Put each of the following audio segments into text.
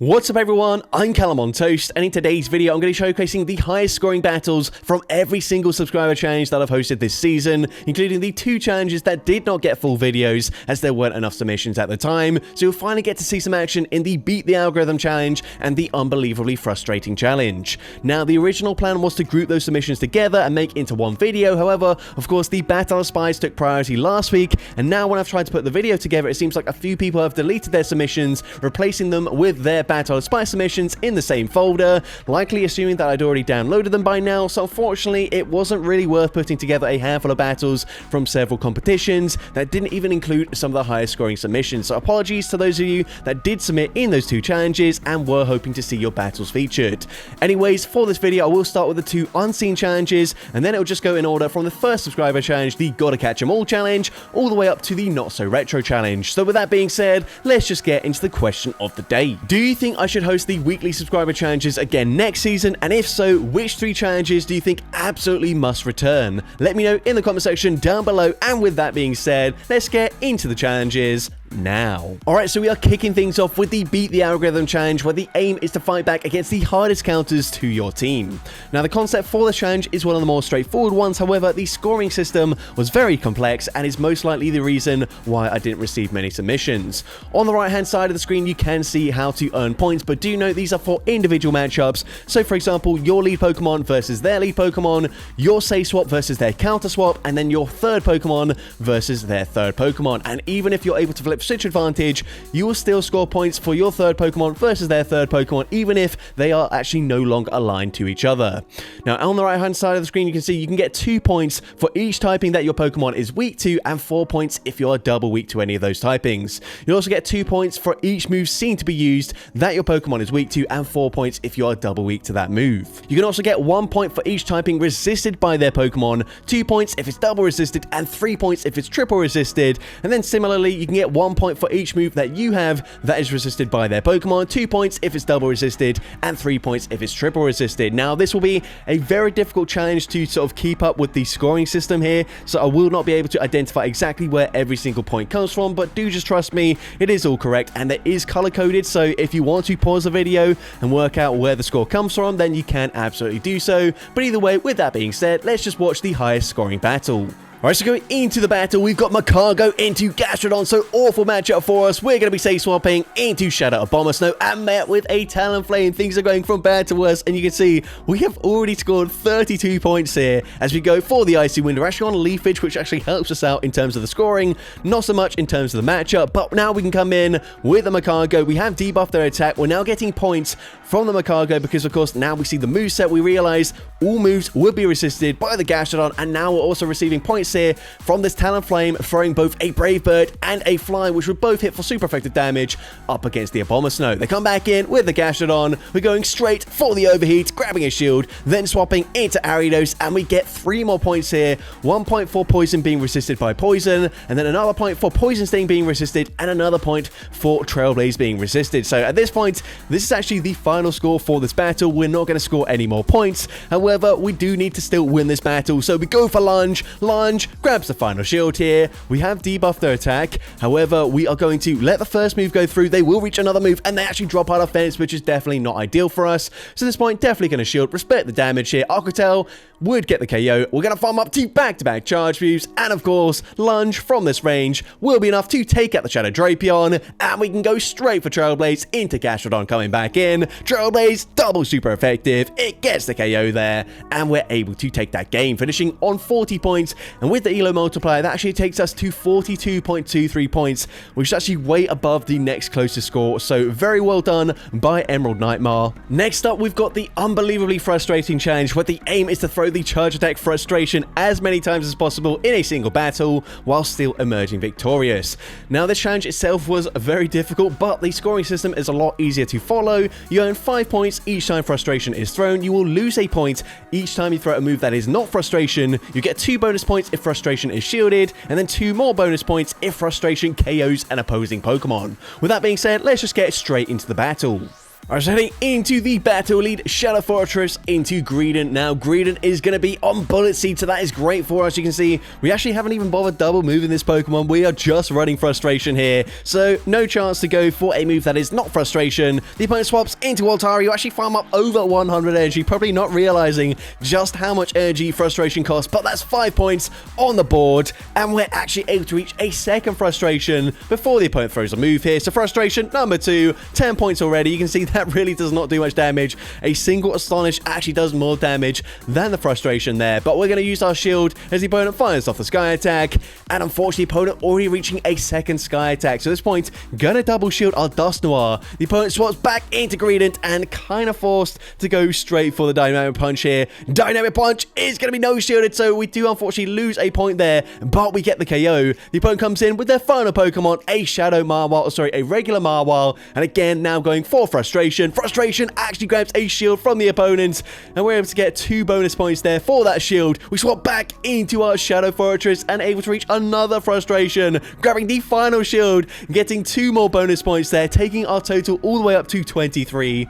What's up everyone, I'm CallumOnToast, and in today's video I'm going to be showcasing the highest scoring battles from every single subscriber challenge that I've hosted this season, including the 2 challenges that did not get full videos as there weren't enough submissions at the time, so you'll finally get to see some action in the Beat the Algorithm challenge and the Unbelievably Frustrating challenge. Now the original plan was to group those submissions together and make into one video, however, of course the Battle of Spies took priority last week, and now when I've tried to put the video together it seems like a few people have deleted their submissions, replacing them with their Battle of Spies submissions in the same folder, likely assuming that I'd already downloaded them by now, so unfortunately it wasn't really worth putting together a handful of battles from several competitions that didn't even include some of the highest scoring submissions, so apologies to those of you that did submit in those 2 challenges and were hoping to see your battles featured. Anyways, for this video I will start with the 2 unseen challenges, and then it'll just go in order from the first subscriber challenge, the Gotta Catch 'Em All challenge, all the way up to the Not So Retro challenge. So with that being said, let's just get into the question of the day. Do you think I should host the weekly subscriber challenges again next season, and if so, which 3 challenges do you think absolutely must return? Let me know in the comment section down below, and with that being said, let's get into the challenges now. Alright, so we are kicking things off with the Beat the Algorithm challenge, where the aim is to fight back against the hardest counters to your team. Now the concept for this challenge is one of the more straightforward ones, however the scoring system was very complex and is most likely the reason why I didn't receive many submissions. On the right hand side of the screen you can see how to earn points, but do note these are for individual matchups. So for example, your lead Pokemon versus their lead Pokemon, your save swap versus their counter swap, and then your third Pokemon versus their third Pokemon. And even if you're able to flip switch advantage, you will still score points for your third Pokemon versus their third Pokemon, even if they are actually no longer aligned to each other. Now on the right hand side of the screen you can see you can get 2 points for each typing that your Pokemon is weak to, and 4 points if you are double weak to any of those typings. You'll also get 2 points for each move seen to be used that your Pokemon is weak to, and 4 points if you are double weak to that move. You can also get 1 point for each typing resisted by their Pokemon, 2 points if it's double resisted, and 3 points if it's triple resisted. And then similarly you can get 1 point for each move that you have that is resisted by their Pokemon, 2 points if it's double resisted, and 3 points if it's triple resisted. Now this will be a very difficult challenge to sort of keep up with the scoring system here, so I will not be able to identify exactly where every single point comes from, but do just trust me, it is all correct and it is color coded, so if you want to pause the video and work out where the score comes from, then you can absolutely do so. But either way, with that being said, let's just watch the highest scoring battle. Alright, so going into the battle, we've got Macargo into Gastrodon, so awful matchup for us. We're going to be safe swapping into Shadow Abomasnow and met with a Talonflame. Things are going from bad to worse, and you can see we have already scored 32 points here as we go for the Icy Wind. We're actually on Leafage, which actually helps us out in terms of the scoring, not so much in terms of the matchup, but now we can come in with the Macargo. We have debuffed their attack. We're now getting points from the Macargo because, of course, now we see the moveset. We realize all moves would be resisted by the Gastrodon, and now we're also receiving points here from this Talonflame, throwing both a Brave Bird and a Fly, which would both hit for super effective damage up against the Abomasnow. They come back in with the Gastrodon. We're going straight for the Overheat, grabbing a shield, then swapping into Ariados, and we get 3 more points here. 1 point for Poison being resisted by Poison, and then another point for Poison Sting being resisted, and another point for Trailblaze being resisted. So at this point, this is actually the final score for this battle. We're not going to score any more points. However, we do need to still win this battle, so we go for Lunge. Lunge grabs the final shield here. We have debuffed their attack. However, we are going to let the first move go through. They will reach another move, and they actually drop out of fence, which is definitely not ideal for us. So at this point, definitely going to shield, respect the damage here. Aquatel would get the KO. We're going to farm up to back-to-back charge moves, and of course, Lunge from this range will be enough to take out the Shadow Drapion, and we can go straight for Trailblaze into Gastrodon coming back in. Trailblaze, double super effective. It gets the KO there, and we're able to take that game, finishing on 40 points, and with the Elo multiplier, that actually takes us to 42.23 points, which is actually way above the next closest score, so very well done by Emerald Nightmare. Next up, we've got the Unbelievably Frustrating challenge, where the aim is to throw the Charge Attack Frustration as many times as possible in a single battle, while still emerging victorious. Now, this challenge itself was very difficult, but the scoring system is a lot easier to follow. You earn 5 points each time Frustration is thrown. You will lose a point each time you throw a move that is not Frustration. You get 2 bonus points if Frustration is shielded, and then 2 more bonus points if Frustration KOs an opposing Pokemon. With that being said, let's just get straight into the battle. Alright, so heading into the battle lead, Shadow Fortress into Greedent. Now, Greedent is going to be on Bullet Seed, so that is great for us. You can see, we actually haven't even bothered double moving this Pokemon. We are just running Frustration here, so no chance to go for a move that is not Frustration. The opponent swaps into Altari. You actually farm up over 100 energy, probably not realizing just how much energy Frustration costs, but that's 5 points on the board, and we're actually able to reach a second Frustration before the opponent throws a move here. So Frustration number 2, 10 points already. You can see that really does not do much damage. A single Astonish actually does more damage than the Frustration there, but we're going to use our shield as the opponent fires off the Sky Attack, and unfortunately the opponent already reaching a second Sky Attack. So at this point, gonna double shield our Dusknoir. The opponent swaps back into Greedent and kind of forced to go straight for the Dynamic Punch here. Dynamic Punch is going to be no shielded, so we do unfortunately lose a point there, but we get the KO. The opponent comes in with their final Pokemon, a Shadow Marwile, or sorry, a regular Marwile, and again now going for Frustration. Frustration actually grabs a shield from the opponent, and we're able to get 2 bonus points there for that shield. We swap back into our Shadow Fortress and able to reach another Frustration, grabbing the final shield, getting 2 more bonus points there, taking our total all the way up to 23.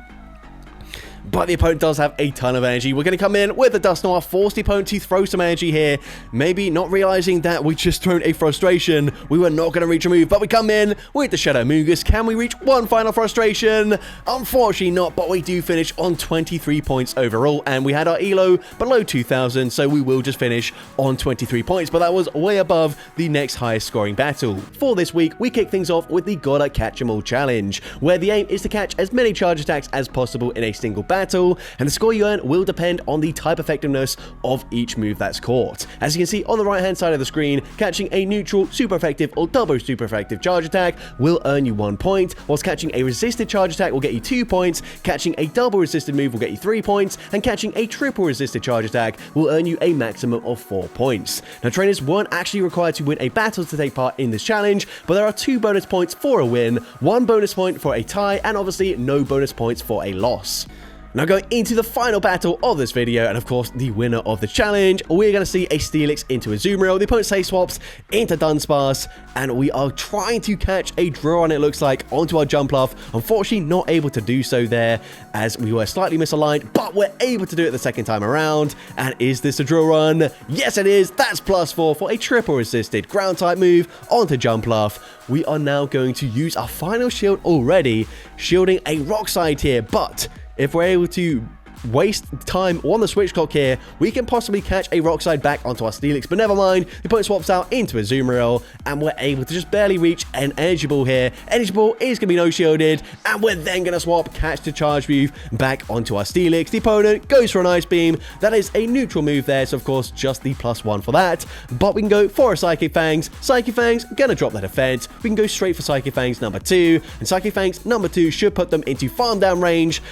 But the opponent does have a ton of energy. We're going to come in with the Dusknoir, force the opponent to throw some energy here. Maybe not realizing that we just thrown a Frustration. We were not going to reach a move, but we come in with the Shadow Mungus. Can we reach one final Frustration? Unfortunately not, but we do finish on 23 points overall. And we had our ELO below 2,000, so we will just finish on 23 points. But that was way above the next highest scoring battle. For this week, we kick things off with the Gotta Catch 'em All challenge, where the aim is to catch as many charge attacks as possible in a single battle, and the score you earn will depend on the type effectiveness of each move that's caught. As you can see on the right hand side of the screen, catching a neutral, super effective, or double super effective charge attack will earn you 1 point, whilst catching a resisted charge attack will get you 2 points, catching a double resisted move will get you 3 points, and catching a triple resisted charge attack will earn you a maximum of 4 points. Now, trainers weren't actually required to win a battle to take part in this challenge, but there are 2 bonus points for a win, 1 bonus point for a tie, and obviously no bonus points for a loss. Now going into the final battle of this video, and of course the winner of the challenge, we're going to see a Steelix into a Azumarill. The opponent say swaps into Dunsparce, and we are trying to catch a draw on, it looks like, onto our Jumpluff. Unfortunately not able to do so there, as we were slightly misaligned, but we're able to do it the second time around. And is this a draw run? Yes it is. That's +4 for a triple resisted ground type move onto Jumpluff. We are now going to use our final shield already, shielding a Rock Slide here, but if we're able to waste time on the switch clock here, we can possibly catch a Rock Slide back onto our Steelix, but never mind. The opponent swaps out into a Azumarill, and we're able to just barely reach an Energy Ball here. Energy Ball is going to be no shielded, and we're then going to swap catch to charge move back onto our Steelix. The opponent goes for an Ice Beam. That is a neutral move there, so of course just the +1 for that, but we can go for a Psychic Fangs. Psychic Fangs going to drop their defense. We can go straight for Psychic Fangs number 2, and Psychic Fangs number 2 should put them into farm down range.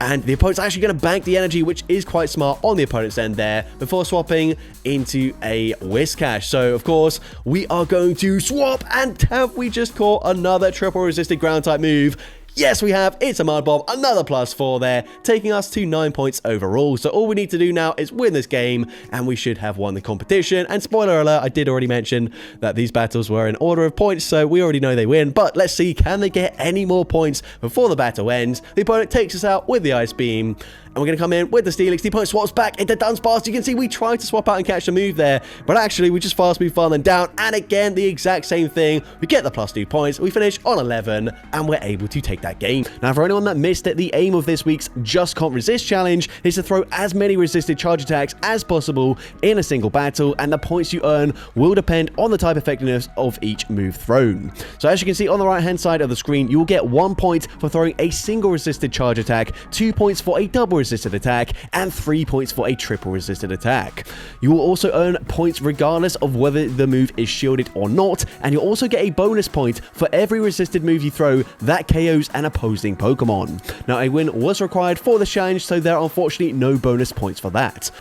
And the opponent's actually going to bank the energy, which is quite smart on the opponent's end there, before swapping into a Whiscash. So, of course, we are going to swap, and have we just caught another triple resisted ground type move? Yes, we have. It's a Mud Bomb, another +4 there, taking us to 9 points overall. So all we need to do now is win this game, and we should have won the competition. And spoiler alert, I did already mention that these battles were in order of points, so we already know they win. But let's see, can they get any more points before the battle ends? The opponent takes us out with the Ice Beam, and we're going to come in with the Steelix. The opponent swaps back into Dunsparce. You can see we tried to swap out and catch the move there, but actually we just fast move farther down, and again the exact same thing. We get the +2 points, we finish on 11, and we're able to take that game. Now, for anyone that missed it, the aim of this week's Just Can't Resist challenge is to throw as many resisted charge attacks as possible in a single battle, and the points you earn will depend on the type effectiveness of each move thrown. So as you can see on the right hand side of the screen, you will get 1 point for throwing a single resisted charge attack, 2 points for a double resisted attack, and 3 points for a triple resisted attack. You will also earn points regardless of whether the move is shielded or not, and you'll also get a bonus point for every resisted move you throw that KOs an opposing Pokemon. Now, a win was required for the challenge, so there are unfortunately no bonus points for that.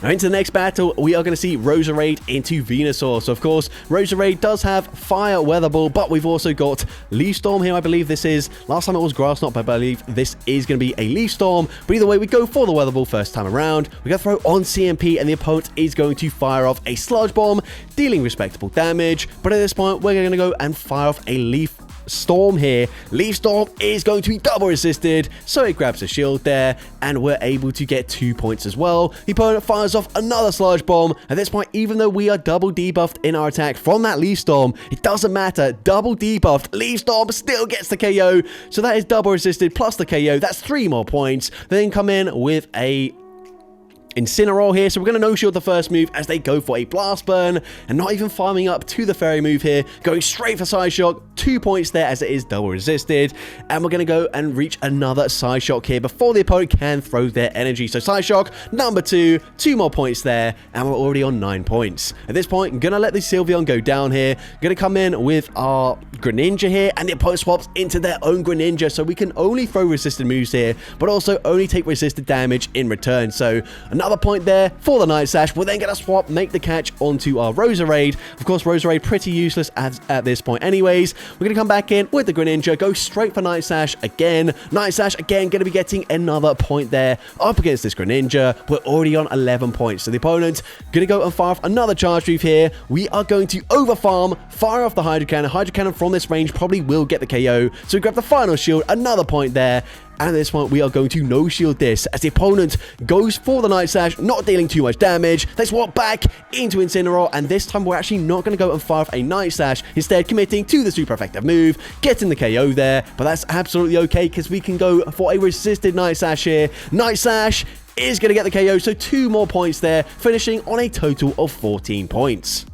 Now into the next battle, we are going to see Roserade into Venusaur. So of course, Roserade does have Fire Weather Ball, but we've also got Leaf Storm here, I believe this is. Last time it was Grass Knot, but I believe this is going to be a Leaf Storm. But either way, we go for the Weather Ball first time around. We're going to throw on CMP, and the opponent is going to fire off a Sludge Bomb, dealing respectable damage. But at this point, we're going to go and fire off a Leaf Storm here. Leaf Storm is going to be double resisted, so it grabs a shield there, and we're able to get 2 points as well. The opponent fires off another Sludge Bomb. At this point, even though we are double debuffed in our attack from that Leaf Storm, it doesn't matter. Double debuffed, Leaf Storm still gets the KO, so that is double resisted plus the KO. That's 3 more points. They then come in with a Incineroar here, so we're going to no-shield the first move as they go for a Blast Burn, and not even farming up to the Fairy move here, going straight for Side Shock, 2 points there as it is double resisted, and we're going to go and reach another Side Shock here before the opponent can throw their energy. So Side Shock, number 2, 2 more points there, and we're already on 9 points. At this point, I'm going to let the Sylveon go down here, going to come in with our Greninja here, and the opponent swaps into their own Greninja, so we can only throw resisted moves here, but also only take resisted damage in return. So another point there for the Night Sash. We're then going to swap, make the catch onto our Roserade. Of course, Roserade pretty useless at this point anyways. We're going to come back in with the Greninja, go straight for Night Sash again. Night Sash again going to be getting another point there up against this Greninja. We're already on 11 points. So the opponent going to go and fire off another charge move here. We are going to overfarm, fire off the Hydro Cannon. Hydro Cannon from this range probably will get the KO. So we grab the final shield, another point there. And at this point, we are going to no-shield this as the opponent goes for the Night Sash, not dealing too much damage. They swap back into Incineroar, and this time we're actually not going to go and fire off a Night Sash, instead committing to the super effective move, getting the KO there. But that's absolutely okay because we can go for a resisted Night Sash here. Night Sash is going to get the KO, so 2 more points there, finishing on a total of 14 points.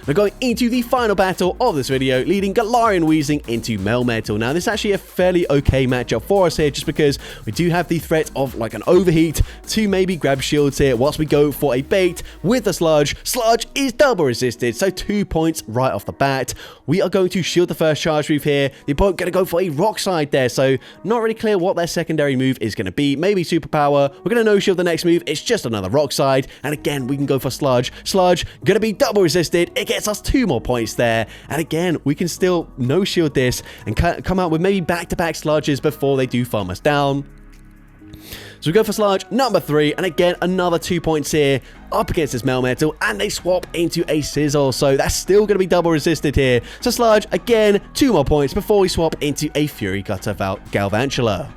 We're going into the final battle of this video, leading Galarian Weezing into Melmetal. Now, this is actually a fairly okay matchup for us here, just because we do have the threat of like an overheat to maybe grab shields here whilst we go for a bait with the Sludge. Sludge is double resisted, so 2 points right off the bat. We are going to shield the first charge move here. The opponent going to go for a Rock Slide there, so not really clear what their secondary move is going to be. Maybe Superpower. We're going to no-shield the next move. It's just another Rock Slide, and again, we can go for Sludge. Sludge going to be double resisted. It gets us 2 more points there, and again we can still no shield this and come out with maybe back-to-back Sludges before they do farm us down. So we go for Sludge number 3, and again another 2 points here up against this Melmetal, and they swap into a Sizzle, so that's still going to be double resisted here. So Sludge again 2 more points before we swap into a Fury Gutter Galvantula.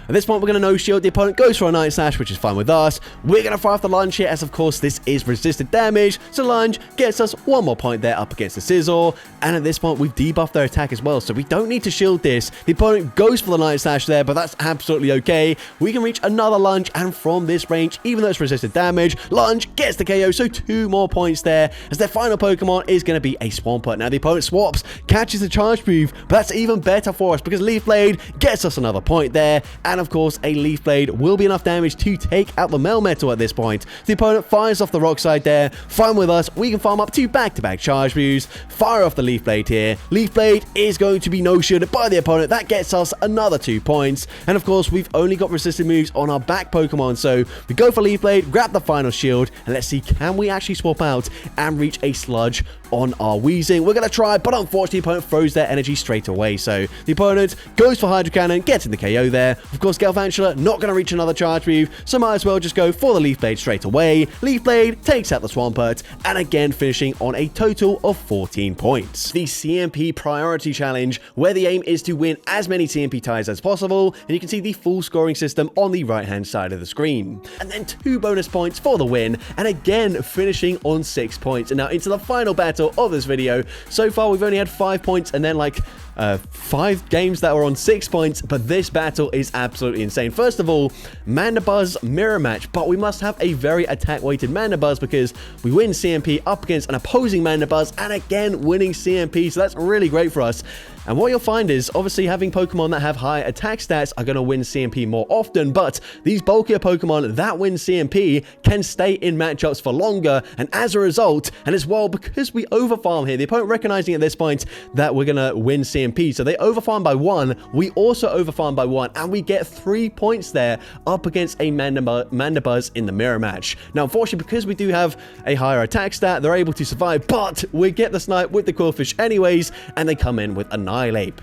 At this point, we're going to no-shield. The opponent goes for a Night Sash, which is fine with us. We're going to fire off the Lunge here, as of course this is resisted damage. So Lunge gets us 1 more point there up against the Sizzle. And at this point, we've debuffed their attack as well, so we don't need to shield this. The opponent goes for the Night Sash there, but that's absolutely okay. We can reach another Lunge, and from this range, even though it's resisted damage, Lunge gets the KO, so 2 more points there, as their final Pokemon is going to be a Swampert. Now, the opponent swaps, catches the charge move, but that's even better for us, because Leaf Blade gets us another point there. And of course, a Leaf Blade will be enough damage to take out the Melmetal at this point. The opponent fires off the Rock Slide there. Fine with us. We can farm up to back-to-back charge moves. Fire off the Leaf Blade here. Leaf Blade is going to be no-shielded by the opponent. That gets us another 2 points. And of course, we've only got resisted moves on our back Pokemon. So we go for Leaf Blade, grab the final shield, and let's see, can we actually swap out and reach a Sludge on our Weezing? We're going to try, but unfortunately, the opponent throws their energy straight away. So the opponent goes for Hydro Cannon, getting the KO there. Of course, Galvantula not going to reach another charge move, so might as well just go for the Leaf Blade straight away. Leaf Blade takes out the Swampert, and again finishing on a total of 14 points. The CMP Priority Challenge, where the aim is to win as many CMP ties as possible, and you can see the full scoring system on the right-hand side of the screen. And then 2 bonus points for the win, and again finishing on 6 points. And now into the final battle of this video. So far, we've only had 5 points, and then like 5 games that were on 6 points, but this battle is absolutely insane. First of all, Mandibuzz mirror match, but we must have a very attack-weighted Mandibuzz because we win CMP up against an opposing Mandibuzz, and again winning CMP, so that's really great for us. And what you'll find is, obviously, having Pokemon that have high attack stats are going to win CMP more often, but these bulkier Pokemon that win CMP can stay in matchups for longer, and as a result, and as well, because we overfarm here, the opponent recognizing at this point that we're going to win CMP, so they overfarm by 1, we also overfarm by 1, and we get 3 points there up against a Mandibuzz in the mirror match. Now, unfortunately, because we do have a higher attack stat, they're able to survive, but we get the snipe with the Quillfish anyways, and they come in with a Annihilate.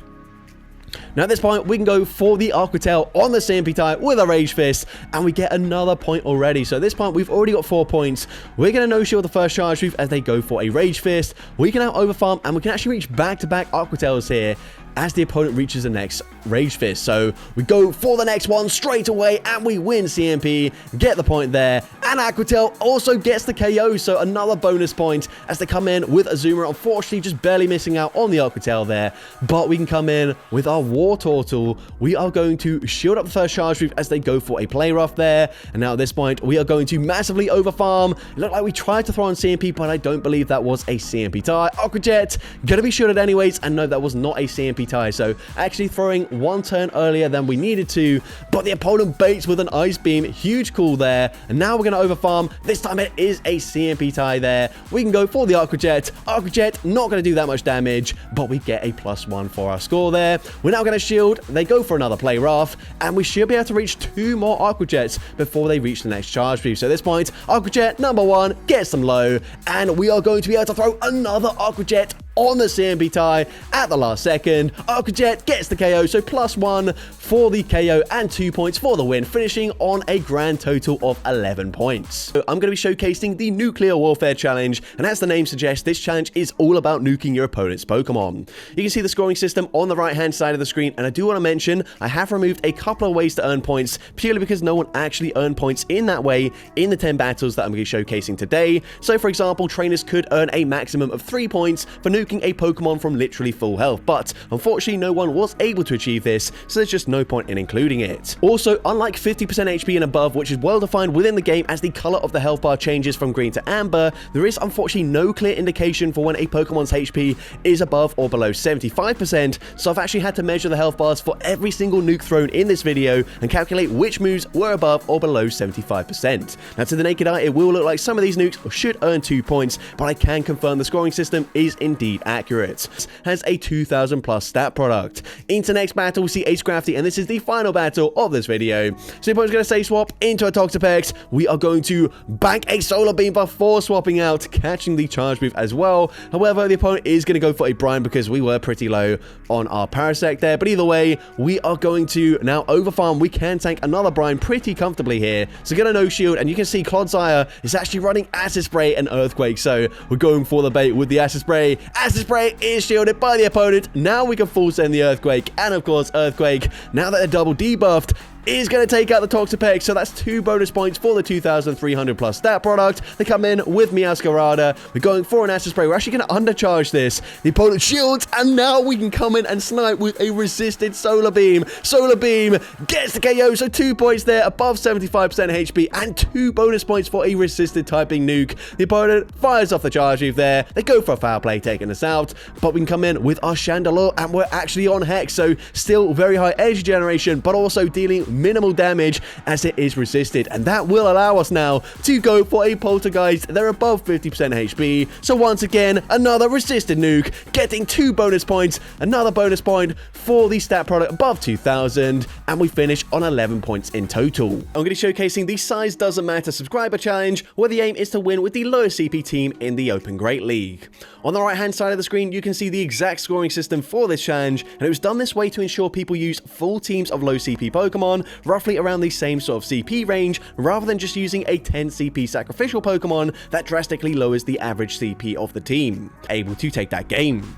Now at this point, we can go for the Aqua Tail on the CMP tie with a Rage Fist, and we get another point already. So at this point, we've already got 4 points. We're going to no-shield the first charge move as they go for a Rage Fist. We can now overfarm, and we can actually reach back-to-back Aqua Tails here as the opponent reaches the next Rage Fist. So we go for the next one straight away, and we win CMP, get the point there, and Aqua Tail also gets the KO, so another bonus point as they come in with Azuma, unfortunately just barely missing out on the Aqua Tail there, but we can come in with our War Turtle. We are going to shield up the first charge move as they go for a Play Rough there, and now at this point, we are going to massively overfarm. It looked like we tried to throw on CMP, but I don't believe that was a CMP tie. Aqua Jet, gonna be shielded anyways, and no, that was not a CMP tie, so actually throwing one turn earlier than we needed to, but the opponent baits with an Ice Beam. Huge call there, and now we're going to overfarm. This time it is a CMP tie there. We can go for the Aqua Jet. Aqua Jet not going to do that much damage, but we get a +1 for our score there. We're now going to shield. They go for another Play Rough, and we should be able to reach 2 more Aqua Jets before they reach the next charge move. So at this point, Aqua Jet number 1 gets them low, and we are going to be able to throw another Aqua Jet on the CMP tie at the last second. Aqua Jet gets the KO, so +1 for the KO and 2 points for the win, finishing on a grand total of 11 points. So I'm going to be showcasing the Nuclear Warfare Challenge, and as the name suggests, this challenge is all about nuking your opponent's Pokemon. You can see the scoring system on the right-hand side of the screen, and I do want to mention I have removed a couple of ways to earn points, purely because no one actually earned points in that way in the 10 battles that I'm going to be showcasing today. So for example, trainers could earn a maximum of 3 points for nuking a Pokemon from literally full health, but unfortunately no one was able to achieve this, so there's just no point in including it. Also, unlike 50% HP and above, which is well defined within the game as the color of the health bar changes from green to amber, there is unfortunately no clear indication for when a Pokemon's HP is above or below 75%, so I've actually had to measure the health bars for every single nuke thrown in this video and calculate which moves were above or below 75%. Now to the naked eye, it will look like some of these nukes should earn 2 points, but I can confirm the scoring system is indeed accurate. Has a 2,000 plus stat product. Into next battle, we see Ace Crafty, and this is the final battle of this video. So the opponent's going to say swap into a Toxapex. We are going to bank a Solar Beam before swapping out, catching the charge move as well. However, the opponent is going to go for a Brine because we were pretty low on our Parasect there. But either way, we are going to now overfarm. We can tank another Brine pretty comfortably here. So get a no shield, and you can see Clodsire is actually running Acid Spray and Earthquake. So we're going for the bait with the Acid Spray. Acid Spray is shielded by the opponent. Now we can full send the Earthquake, and of course Earthquake, now that they're double debuffed, is going to take out the Toxapex, so that's 2 bonus points for the 2,300 plus stat product. They come in with Meowscarada. We're going for an Acid Spray. We're actually going to undercharge this. The opponent shields, and now we can come in and snipe with a resisted Solar Beam. Solar Beam gets the KO, so 2 points there, above 75% HP, and 2 bonus points for a resisted typing nuke. The opponent fires off the charge move there. They go for a foul play, taking us out, but we can come in with our Chandelure, and we're actually on Hex, so still very high energy generation, but also dealing minimal damage as it is resisted, and that will allow us now to go for a Poltergeist. They're above 50% HP, so once again another resisted nuke, getting 2 bonus points, another bonus point for the stat product above 2,000, and we finish on 11 points in total. I'm going to be showcasing the Size Doesn't Matter subscriber challenge, where the aim is to win with the lowest CP team in the Open Great League. On the right hand side of the screen, you can see the exact scoring system for this challenge, and it was done this way to ensure people use full teams of low CP Pokemon, roughly around the same sort of CP range, rather than just using a 10 CP sacrificial Pokemon that drastically lowers the average CP of the team. Able to take that game.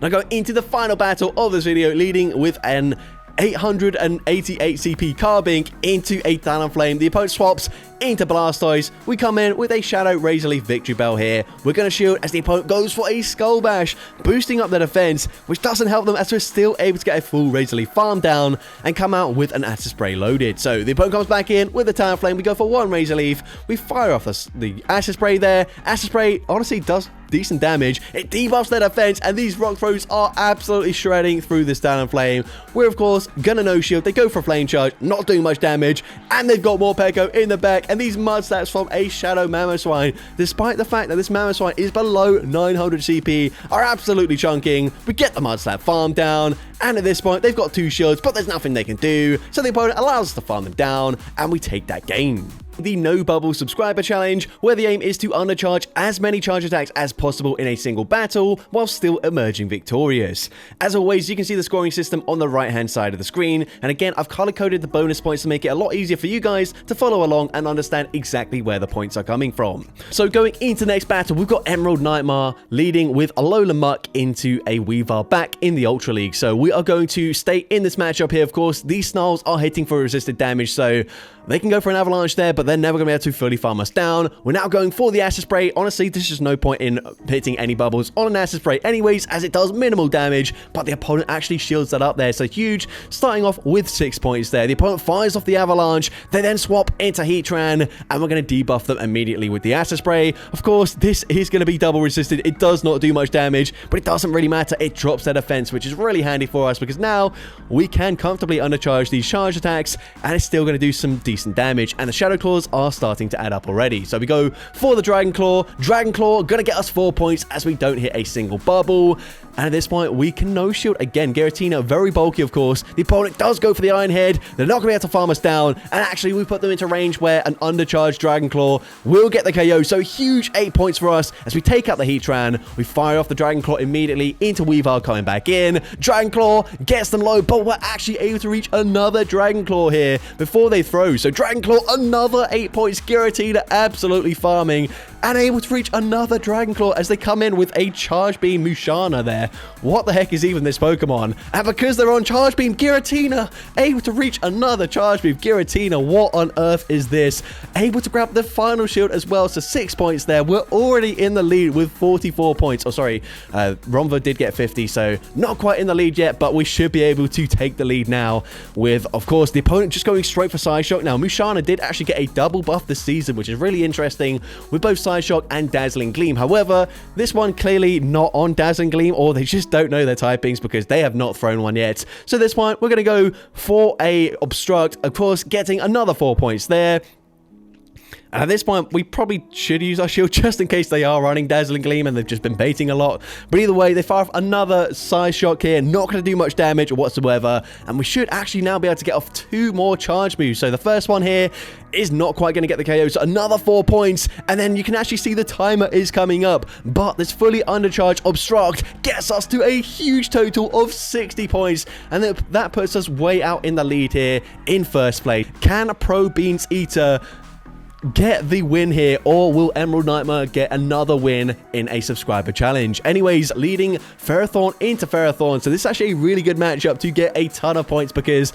Now going into the final battle of this video, leading with an 888 CP Carbink into a Talonflame. The opponent swaps into Blastoise. We come in with a Shadow Razor Leaf Victory Bell here. We're going to shield as the opponent goes for a Skull Bash, boosting up their defense, which doesn't help them as we're still able to get a full Razor Leaf farm down and come out with an Acid Spray loaded. So the opponent comes back in with the Talonflame. We go for 1 Razor Leaf. We fire off the Acid Spray there. Acid Spray honestly does decent damage. It debuffs their defense, and these rock throws are absolutely shredding through this Talonflame. We're of course gonna no shield. They go for a Flame Charge, not doing much damage, and they've got more Peko in the back, and these Mud Slaps from a Shadow Mamoswine, despite the fact that this Mamoswine is below 900 CP, are absolutely chunking. We get the Mud Slap farm down, and at this point they've got 2 shields, but there's nothing they can do, so the opponent allows us to farm them down, and we take that game. the No Bubble Subscriber Challenge, where the aim is to undercharge as many charge attacks as possible in a single battle, while still emerging victorious. As always, you can see the scoring system on the right-hand side of the screen, and again, I've color-coded the bonus points to make it a lot easier for you guys to follow along and understand exactly where the points are coming from. So going into the next battle, we've got Emerald Nightmare leading with Alola Muck into a Weavile back in the Ultra League. So we are going to stay in this matchup here, of course. These Snarls are hitting for resisted damage, so they can go for an Avalanche there, but they're never going to be able to fully farm us down. We're now going for the Acid Spray. Honestly, there's just no point in hitting any bubbles on an Acid Spray anyways, as it does minimal damage, but the opponent actually shields that up there. So huge, starting off with 6 points there. The opponent fires off the Avalanche. They then swap into Heatran, and we're going to debuff them immediately with the Acid Spray. Of course, this is going to be double resisted. It does not do much damage, but it doesn't really matter. It drops their defense, which is really handy for us because now we can comfortably undercharge these charge attacks, and it's still going to do some decent damage. And the Shadow Claws are starting to add up already. So we go for the Dragon Claw. Dragon Claw going to get us 4 points as we don't hit a single bubble. And at this point, we can no shield again. Giratina, very bulky, of course. The opponent does go for the Iron Head. They're not going to be able to farm us down. And actually, we put them into range where an undercharged Dragon Claw will get the KO. So huge 8 points for us as we take out the Heatran. We fire off the Dragon Claw immediately into Weavile coming back in. Dragon Claw gets them low, but we're actually able to reach another Dragon Claw here before they throw. So Dragon Claw, another 8 points. Giratina absolutely farming and able to reach another Dragon Claw as they come in with a Charge Beam Mushana there. What the heck is even this Pokemon? And because they're on Charge Beam, Giratina able to reach another Charge Beam. Giratina, what on earth is this? Able to grab the final shield as well, so 6 points there. We're already in the lead with 44 points. Oh, sorry, Ronva did get 50, so not quite in the lead yet, but we should be able to take the lead now with, of course, the opponent just going straight for Side Shock. Now, Mushana did actually get a double buff this season, which is really interesting with both Side Shock and Dazzling Gleam. However, this one clearly not on Dazzling Gleam, or they just don't know their typings because they have not thrown one yet. So this one, we're going to go for a Obstruct, of course, getting another 4 points there. And at this point, we probably should use our shield just in case they are running Dazzling Gleam and they've just been baiting a lot. But either way, they fire off another Side Shock here. Not going to do much damage whatsoever. And we should actually now be able to get off 2 more charge moves. So the first one here is not quite going to get the KO. So another 4 points. And then you can actually see the timer is coming up. But this fully undercharged Obstruct gets us to a huge total of 60 points. And that puts us way out in the lead here in first place. Can Pro Beans Eater get the win here, or will Emerald Nightmare get another win in a subscriber challenge? Anyways, leading Ferrothorn into Ferrothorn. So this is actually a really good matchup to get a ton of points because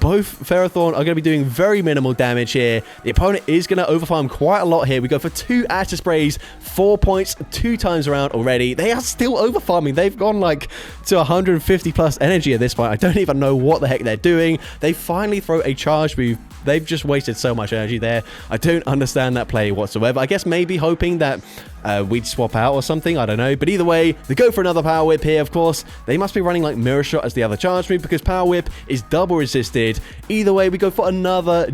both Ferrothorn are going to be doing very minimal damage here. The opponent is going to overfarm quite a lot here. We go for 2 Acid Sprays, 4 points 2 times around already. They are still overfarming. They've gone like to 150 plus energy at this point. I don't even know what the heck they're doing. They finally throw a charge move. They've just wasted so much energy there. I don't understand that play whatsoever. I guess maybe hoping that we'd swap out or something. I don't know. But either way, they go for another Power Whip here, of course. They must be running like Mirror Shot as the other charge move because Power Whip is double resisted. Either way, we go for another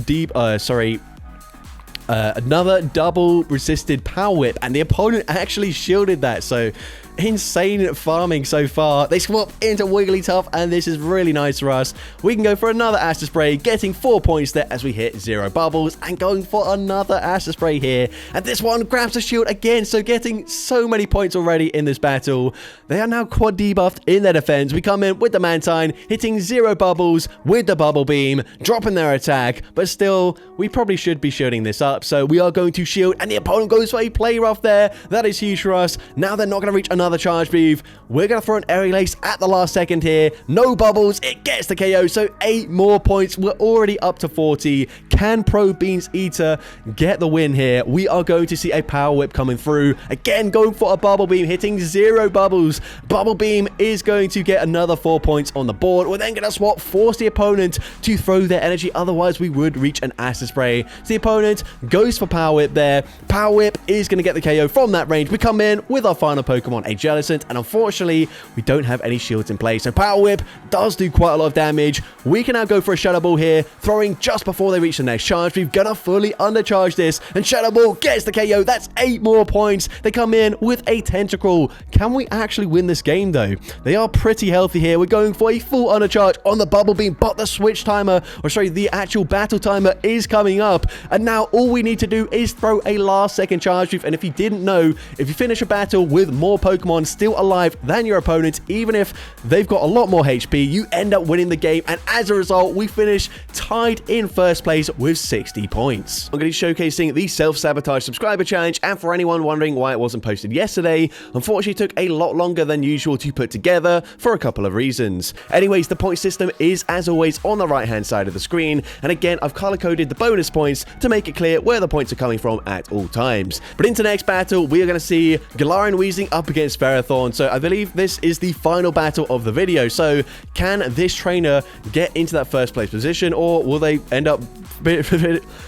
another double resisted Power Whip, and the opponent actually shielded that. So insane farming so far. They swap into Wigglytuff, and this is really nice for us. We can go for another Acid Spray, getting 4 points there as we hit 0 bubbles, and going for another Acid Spray here. And this one grabs a shield again, so getting so many points already in this battle. They are now quad debuffed in their defense. We come in with the Mantine, hitting 0 bubbles with the Bubble Beam, dropping their attack, but still, we probably should be shielding this up. So we are going to shield, and the opponent goes for a Play Rough there. That is huge for us. Now they're not going to reach another charge move. We're going to throw an Aerial Ace at the last second here. No bubbles. It gets the KO. So 8 more points. We're already up to 40. Can Pro Beans Eater get the win here? We are going to see a Power Whip coming through. Again, going for a Bubble Beam, hitting 0 bubbles. Bubble Beam is going to get another 4 points on the board. We're then going to swap, force the opponent to throw their energy. Otherwise, we would reach an Acid Spray. So the opponent goes for Power Whip there. Power Whip is going to get the KO from that range. We come in with our final Pokemon, a Jellicent, and unfortunately, we don't have any shields in place. So Power Whip does do quite a lot of damage. We can now go for a Shadow Ball here, throwing just before they reach the next charge. We're gonna fully undercharge this, and Shadow Ball gets the KO. That's 8 more points. They come in with a Tentacruel. Can we actually win this game, though? They are pretty healthy here. We're going for a full undercharge on the Bubble Beam, but the switch timer, or sorry, the actual battle timer is coming up, and now all we need to do is throw a last-second charge move. And if you didn't know, if you finish a battle with more Pokemon still alive than your opponent, even if they've got a lot more HP, you end up winning the game, and as a result, we finish tied in first place with 60 points. I'm going to be showcasing the self-sabotage subscriber challenge, and for anyone wondering why it wasn't posted yesterday, unfortunately it took a lot longer than usual to put together for a couple of reasons. Anyways, the point system is, as always, on the right-hand side of the screen, and again, I've color-coded the bonus points to make it clear where the points are coming from at all times. But into the next battle, we are going to see Galarian Weezing up against Ferrothorn, so I believe this is the final battle of the video. So can this trainer get into that first place position, or will they end up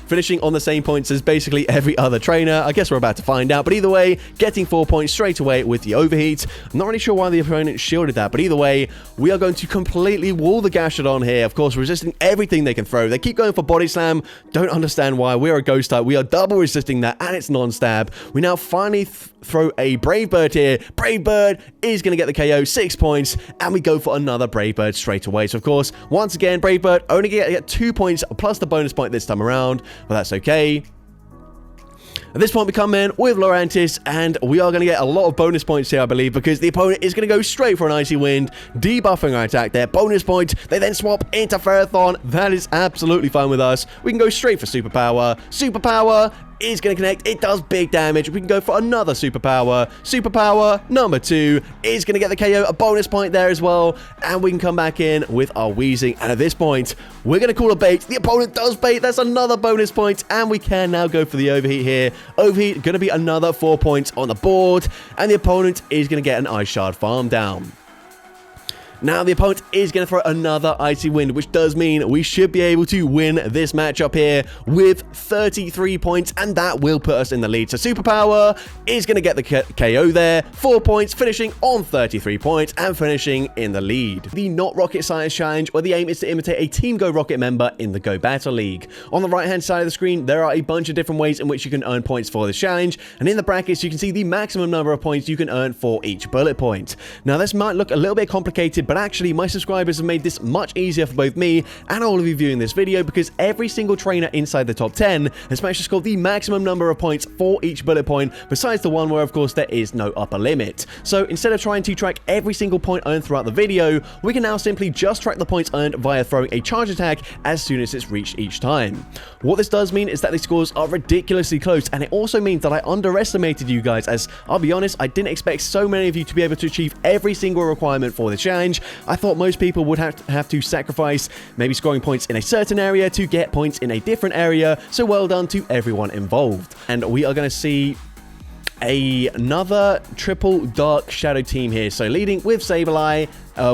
finishing on the same points as basically every other trainer? I guess we're about to find out, but either way, getting 4 points straight away with the overheat. I'm not really sure why the opponent shielded that, but either way, we are going to completely wall the Gastrodon here, of course, resisting everything they can throw. They keep going for Body Slam. Don't understand why. We're a Ghost type. We are double resisting that, and it's non-stab. We now finally throw a Brave Bird here. Brave Bird is going to get the KO, 6 points, and we go for another Brave Bird straight away. So, of course, once again, Brave Bird only get 2 points plus the bonus point this time around, but that's okay. At this point, we come in with Lurantis, and we are going to get a lot of bonus points here, I believe, because the opponent is going to go straight for an Icy Wind, debuffing our attack there. Bonus point. They then swap into Ferrothorn. That is absolutely fine with us. We can go straight for Superpower. Superpower is going to connect. It does big damage. We can go for another Superpower. Superpower number 2 is going to get the KO, a bonus point there as well, and we can come back in with our Weezing, and at this point, we're going to call a bait. The opponent does bait. That's another bonus point, and we can now go for the Overheat here. Overheat going to be another 4 points on the board, and the opponent is going to get an Ice Shard farm down. Now, the opponent is going to throw another Icy Wind, which does mean we should be able to win this matchup here with 33 points, and that will put us in the lead. So, Superpower is going to get the KO there. 4 points, finishing on 33 points, and finishing in the lead. The Not Rocket Science Challenge, where the aim is to imitate a Team Go Rocket member in the Go Battle League. On the right-hand side of the screen, there are a bunch of different ways in which you can earn points for this challenge, and in the brackets, you can see the maximum number of points you can earn for each bullet point. Now, this might look a little bit complicated, but actually my subscribers have made this much easier for both me and all of you viewing this video, because every single trainer inside the top 10 has managed to score the maximum number of points for each bullet point, besides the one where of course there is no upper limit. So instead of trying to track every single point earned throughout the video, we can now simply just track the points earned via throwing a charge attack as soon as it's reached each time. What this does mean is that the scores are ridiculously close, and it also means that I underestimated you guys, as I'll be honest, I didn't expect so many of you to be able to achieve every single requirement for the challenge. I thought most people would have to sacrifice maybe scoring points in a certain area to get points in a different area, so well done to everyone involved. And we are going to see another triple Dark Shadow team here. So leading with Sableye,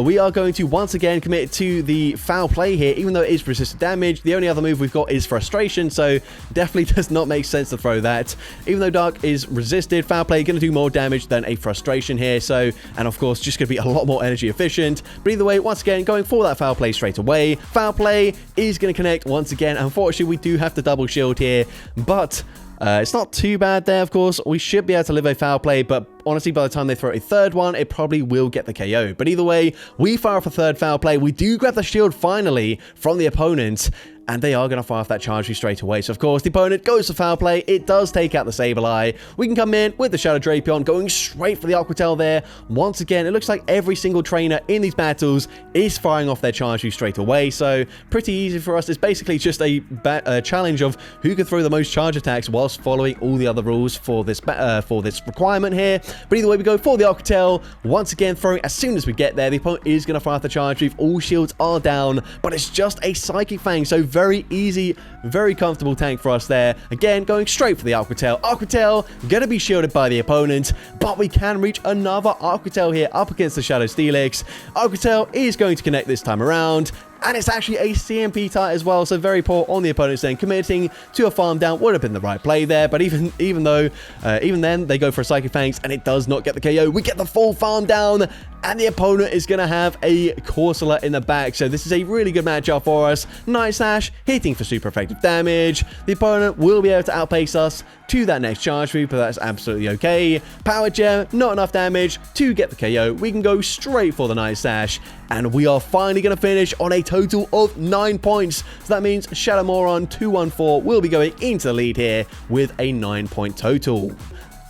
we are going to once again commit to the foul play here, even though it is resisted damage. The only other move we've got is Frustration, so definitely does not make sense to throw that. Even though Dark is resisted, foul play going to do more damage than a Frustration here, so, and of course just going to be a lot more energy efficient. But either way, once again, going for that foul play straight away. Foul play is going to connect once again. Unfortunately, we do have to double shield here, but it's not too bad there, of course. We should be able to live a foul play, but honestly, by the time they throw a third one, it probably will get the KO. But either way, we fire off a third foul play. We do grab the shield finally from the opponent, and they are going to fire off that charge straight away. So, of course, the opponent goes to foul play. It does take out the Sableye. We can come in with the Shadow Drapion, going straight for the Aqua Tail there. Once again, it looks like every single trainer in these battles is firing off their charge straight away. So, pretty easy for us. It's basically just a challenge of who can throw the most charge attacks whilst following all the other rules for this requirement here. But either way, we go for the Aqua Tail. Once again, throwing as soon as we get there. The opponent is going to fire off the charge. All shields are down, but it's just a Psychic Fang. So, very easy, very comfortable tank for us there. Again, going straight for the Aqua Tail. Aqua Tail going to be shielded by the opponent, but we can reach another Aqua Tail here up against the Shadow Steelix. Aqua Tail is going to connect this time around, and it's actually a CMP type as well, so very poor on the opponent's end. Committing to a farm down would have been the right play there, but even then, they go for a Psychic Fangs, and it does not get the KO. We get the full farm down, and the opponent is going to have a Corsola in the back, so this is a really good matchup for us. Night Slash hitting for super effective damage. The opponent will be able to outpace us to that next charge move, but that's absolutely okay. Power Gem, not enough damage to get the KO. We can go straight for the Night Slash, and we are finally going to finish on a total of 9 points. So that means Shadowmoron 214 will be going into the lead here with a 9-point total.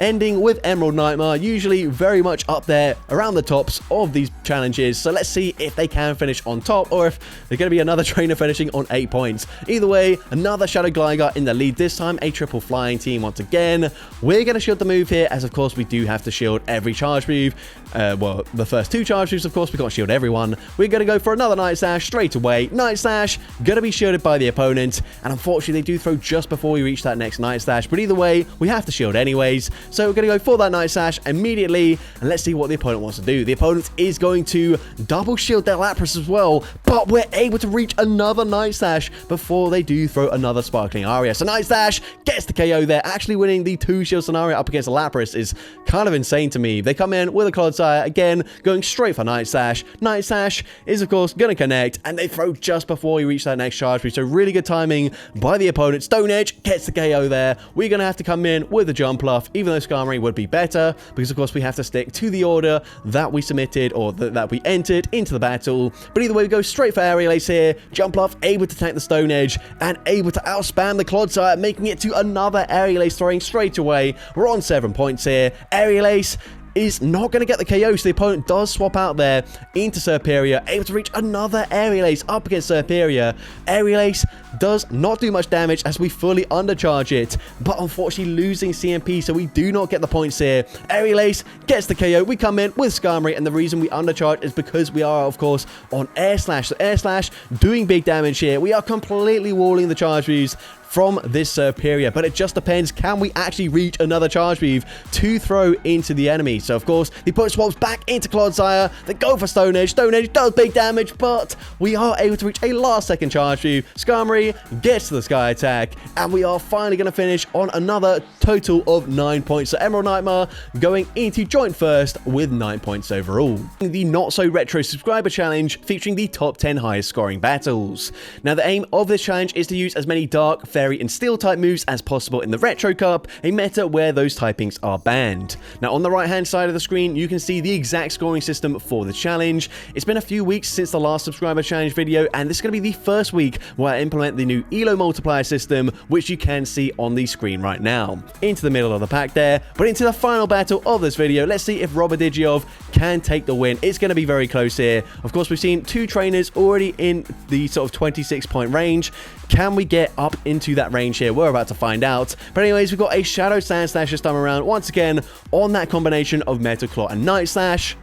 Ending with Emerald Nightmare, usually very much up there around the tops of these challenges. So let's see if they can finish on top, or if they're going to be another trainer finishing on 8 points. Either way, another Shadow Glider in the lead, this time a triple flying team once again. We're going to shield the move here, as of course we do have to shield every charge move. Well, the first 2 charge moves, of course, we can't shield everyone. We're going to go for another Night Slash straight away. Night Slash, going to be shielded by the opponent, and unfortunately they do throw just before we reach that next Night Slash, but either way, we have to shield anyways. So we're going to go for that Night Slash immediately, and let's see what the opponent wants to do. The opponent is going to double shield their Lapras as well, but we're able to reach another Night Slash before they do throw another Sparkling Aria. So Night Slash gets the KO there. Actually winning the 2-shield scenario up against a Lapras is kind of insane to me. They come in with a Clodsire, again, going straight for Night Slash. Night Slash is, of course, going to connect, and they throw just before we reach that next charge move. So really good timing by the opponent. Stone Edge gets the KO there. We're going to have to come in with a Jump Bluff, even though Skarmory would be better, because of course we have to stick to the order that we submitted, or that we entered into the battle. But either way, we go straight for Aerial Ace here. Jump Bluff able to tank the Stone Edge and able to outspam the Clodsire, making it to another Aerial Ace throwing straight away. We're on 7 points here. Aerial Ace is not going to get the KO, so the opponent does swap out there into Serperior, able to reach another Aerial Ace up against Serperior. Aerial Ace does not do much damage as we fully undercharge it, but unfortunately losing CMP, so we do not get the points here. Aerial Ace gets the KO. We come in with Skarmory, and the reason we undercharge is because we are, of course, on Air Slash. So Air Slash doing big damage here. We are completely walling the charge moves from this Serperior, but it just depends, can we actually reach another charge move to throw into the enemy? So of course the opponent swaps back into Clodsire. They go for Stone Edge. Stone Edge does big damage, but we are able to reach a last second charge move. Skarmory gets to the Sky Attack, and we are finally going to finish on another total of 9 points. So Emerald Nightmare going into joint first with 9 points overall. The Not So Retro subscriber challenge featuring the top 10 highest scoring battles. Now the aim of this challenge is to use as many Dark, Fairy and Steel type moves as possible in the Retro Cup, a meta where those typings are banned. Now on the right hand side of the screen you can see the exact scoring system for the challenge. It's been a few weeks since the last subscriber challenge video, and this is going to be the first week where I implement the new ELO multiplier system, which you can see on the screen right now. Into the middle of the pack there, but into the final battle of this video, let's see if Robidigiov can take the win. It's going to be very close here. Of course, we've seen 2 trainers already in the sort of 26 point range. Can we get up into that range here? We're about to find out. But anyways, we've got a Shadow Sand Slash this time around, once again on that combination of Metal Claw and Night Slash.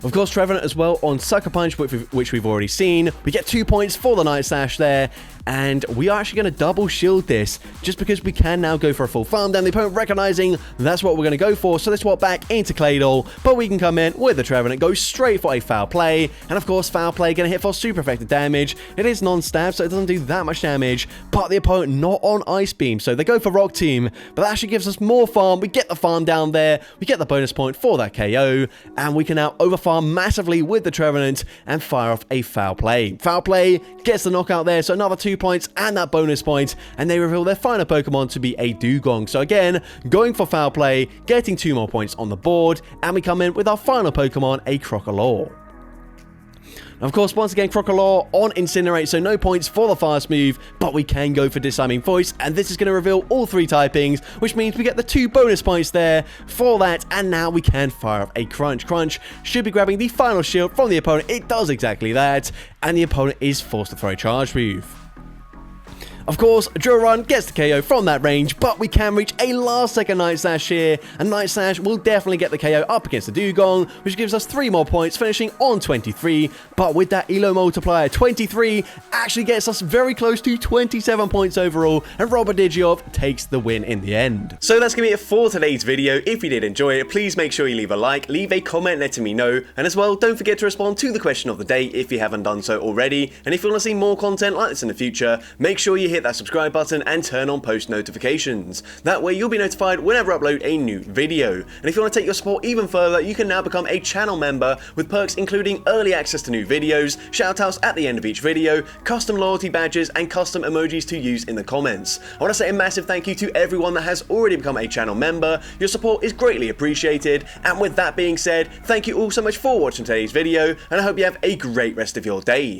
Of course, Trevenant as well on Sucker Punch, which we've already seen. We get 2 points for the Night Slash there. And we are actually going to double shield this, just because we can now go for a full farm down. The opponent recognizing that's what we're going to go for, so they swap back into Claydol, but we can come in with the Trevenant, go straight for a Foul Play, and of course Foul Play going to hit for super effective damage. It is non-stab, so it doesn't do that much damage, but the opponent not on Ice Beam, so they go for Rock Tomb, but that actually gives us more farm. We get the farm down there, we get the bonus point for that KO, and we can now overfarm massively with the Trevenant and fire off a Foul Play. Foul Play gets the knockout there, so another 2 points and that bonus point, and they reveal their final Pokemon to be a Dugong. So again, going for Foul Play, getting 2 more points on the board, and we come in with our final Pokemon, a Crocodile. Of course, once again, Crocodile on Incinerate, so no points for the fast move, but we can go for Disarming Voice, and this is going to reveal all 3 typings, which means we get the 2 bonus points there for that, and now we can fire off a Crunch. Crunch should be grabbing the final shield from the opponent. It does exactly that, and the opponent is forced to throw a charge move. Of course, drill run gets the KO from that range, but we can reach a last second Night Slash here, and Night Slash will definitely get the KO up against the Dugong, which gives us 3 more points, finishing on 23, but with that elo multiplier, 23 actually gets us very close to 27 points overall, and Robert Digiov takes the win in the end. So that's going to be it for today's video. If you did enjoy it, please make sure you leave a like, leave a comment letting me know, and as well, don't forget to respond to the question of the day if you haven't done so already, and if you want to see more content like this in the future, make sure you hit that subscribe button and turn on post notifications. That way you'll be notified whenever I upload a new video. And if you want to take your support even further, you can now become a channel member with perks including early access to new videos, shoutouts at the end of each video, custom loyalty badges, and custom emojis to use in the comments. I want to say a massive thank you to everyone that has already become a channel member. Your support is greatly appreciated, and with that being said, thank you all so much for watching today's video, and I hope you have a great rest of your day.